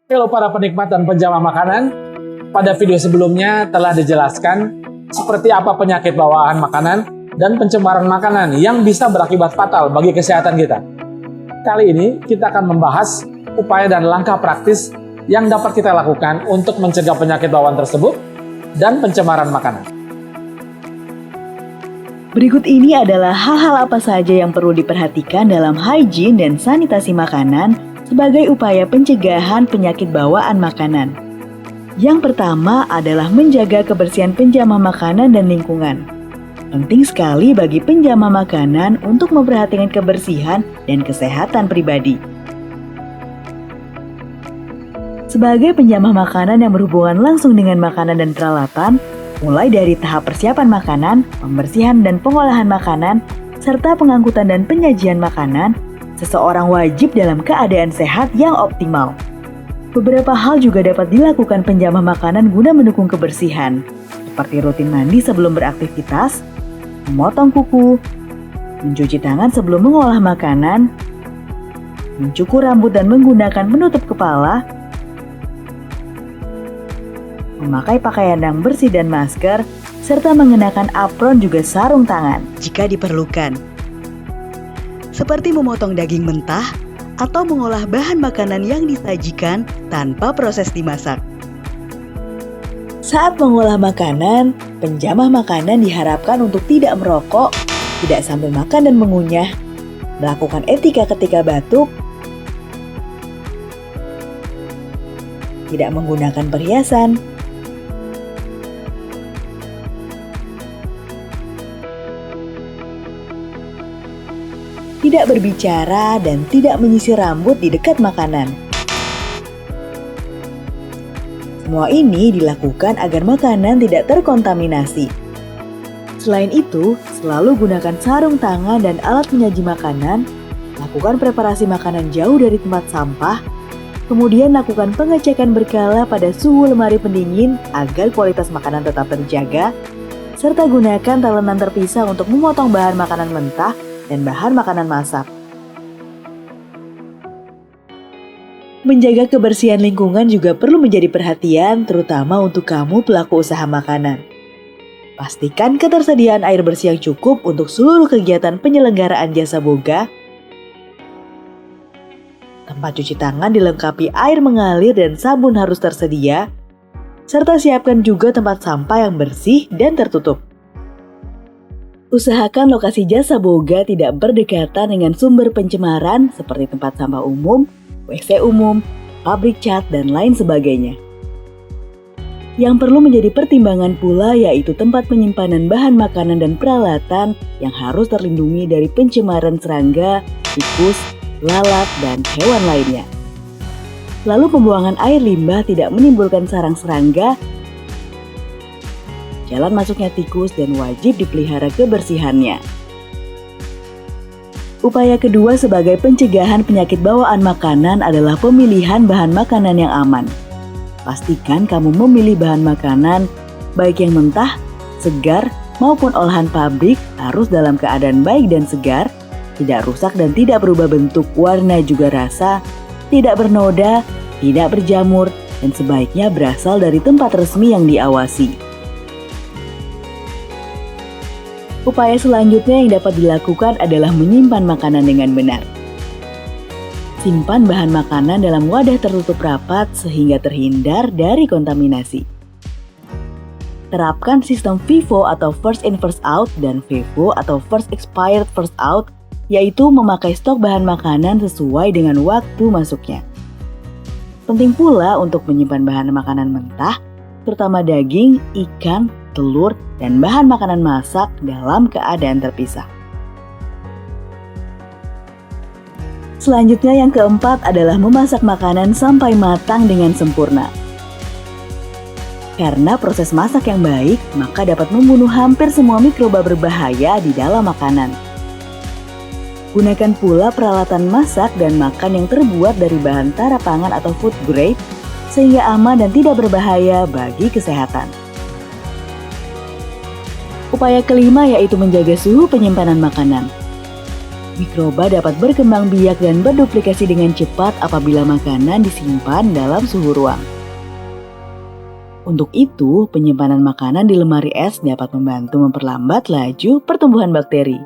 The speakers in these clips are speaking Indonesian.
Halo para penikmat dan penjamah makanan, pada video sebelumnya telah dijelaskan seperti apa penyakit bawaan makanan dan pencemaran makanan yang bisa berakibat fatal bagi kesehatan kita. Kali ini kita akan membahas upaya dan langkah praktis yang dapat kita lakukan untuk mencegah penyakit bawaan tersebut dan pencemaran makanan. Berikut ini adalah hal-hal apa saja yang perlu diperhatikan dalam hygiene dan sanitasi makanan sebagai upaya pencegahan penyakit bawaan makanan. Yang pertama adalah menjaga kebersihan penjamah makanan dan lingkungan. Penting sekali bagi penjamah makanan untuk memperhatikan kebersihan dan kesehatan pribadi. Sebagai penjamah makanan yang berhubungan langsung dengan makanan dan peralatan, mulai dari tahap persiapan makanan, pembersihan dan pengolahan makanan, serta pengangkutan dan penyajian makanan, seseorang wajib dalam keadaan sehat yang optimal. Beberapa hal juga dapat dilakukan penjamah makanan guna mendukung kebersihan, seperti rutin mandi sebelum beraktivitas, memotong kuku, mencuci tangan sebelum mengolah makanan, mencukur rambut dan menggunakan penutup kepala, memakai pakaian yang bersih dan masker, serta mengenakan apron juga sarung tangan jika diperlukan. Seperti memotong daging mentah atau mengolah bahan makanan yang disajikan tanpa proses dimasak. Saat mengolah makanan, penjamah makanan diharapkan untuk tidak merokok, tidak sambil makan dan mengunyah, melakukan etika ketika batuk, tidak menggunakan perhiasan, tidak berbicara dan tidak menyisir rambut di dekat makanan. Semua ini dilakukan agar makanan tidak terkontaminasi. Selain itu, selalu gunakan sarung tangan dan alat penyaji makanan, lakukan preparasi makanan jauh dari tempat sampah, kemudian lakukan pengecekan berkala pada suhu lemari pendingin agar kualitas makanan tetap terjaga, serta gunakan talenan terpisah untuk memotong bahan makanan mentah dan bahan makanan masak. Menjaga kebersihan lingkungan juga perlu menjadi perhatian, terutama untuk kamu pelaku usaha makanan. Pastikan ketersediaan air bersih yang cukup untuk seluruh kegiatan penyelenggaraan jasa boga. Tempat cuci tangan dilengkapi air mengalir dan sabun harus tersedia, serta siapkan juga tempat sampah yang bersih dan tertutup. Usahakan lokasi jasa boga tidak berdekatan dengan sumber pencemaran seperti tempat sampah umum, WC umum, pabrik cat, dan lain sebagainya. Yang perlu menjadi pertimbangan pula yaitu tempat penyimpanan bahan makanan dan peralatan yang harus terlindungi dari pencemaran serangga, tikus, lalat, dan hewan lainnya. Lalu pembuangan air limbah tidak menimbulkan sarang serangga, jalan masuknya tikus, dan wajib dipelihara kebersihannya. Upaya kedua sebagai pencegahan penyakit bawaan makanan adalah pemilihan bahan makanan yang aman. Pastikan kamu memilih bahan makanan, baik yang mentah, segar, maupun olahan pabrik harus dalam keadaan baik dan segar, tidak rusak dan tidak berubah bentuk, warna juga rasa, tidak bernoda, tidak berjamur, dan sebaiknya berasal dari tempat resmi yang diawasi. Upaya selanjutnya yang dapat dilakukan adalah menyimpan makanan dengan benar. Simpan bahan makanan dalam wadah tertutup rapat sehingga terhindar dari kontaminasi. Terapkan sistem FIFO atau First In First Out dan FIFO atau First Expired First Out, yaitu memakai stok bahan makanan sesuai dengan waktu masuknya. Penting pula untuk menyimpan bahan makanan mentah, terutama daging, ikan, telur, dan bahan makanan masak dalam keadaan terpisah. Selanjutnya yang keempat adalah memasak makanan sampai matang dengan sempurna. Karena proses masak yang baik, maka dapat membunuh hampir semua mikroba berbahaya di dalam makanan. Gunakan pula peralatan masak dan makan yang terbuat dari bahan tara pangan atau food grade, sehingga aman dan tidak berbahaya bagi kesehatan. Upaya kelima yaitu menjaga suhu penyimpanan makanan. Mikroba dapat berkembang biak dan berduplikasi dengan cepat apabila makanan disimpan dalam suhu ruang. Untuk itu, penyimpanan makanan di lemari es dapat membantu memperlambat laju pertumbuhan bakteri.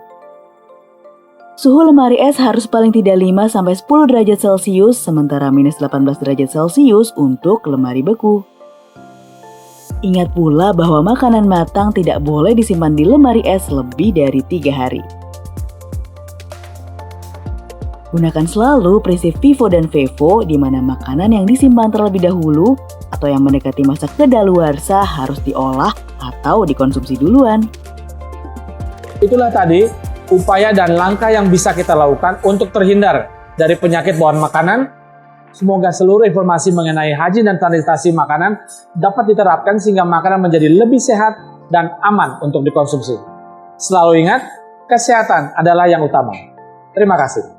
Suhu lemari es harus paling tidak 5-10 derajat Celcius, sementara minus 18 derajat Celcius untuk lemari beku. Ingat pula bahwa makanan matang tidak boleh disimpan di lemari es lebih dari 3 hari. Gunakan selalu prinsip FIFO dan FEVO, di mana makanan yang disimpan terlebih dahulu atau yang mendekati masa kedaluarsa harus diolah atau dikonsumsi duluan. Itulah tadi upaya dan langkah yang bisa kita lakukan untuk terhindar dari penyakit bawaan makanan. Semoga seluruh informasi mengenai hygiene dan sanitasi makanan dapat diterapkan sehingga makanan menjadi lebih sehat dan aman untuk dikonsumsi. Selalu ingat, kesehatan adalah yang utama. Terima kasih.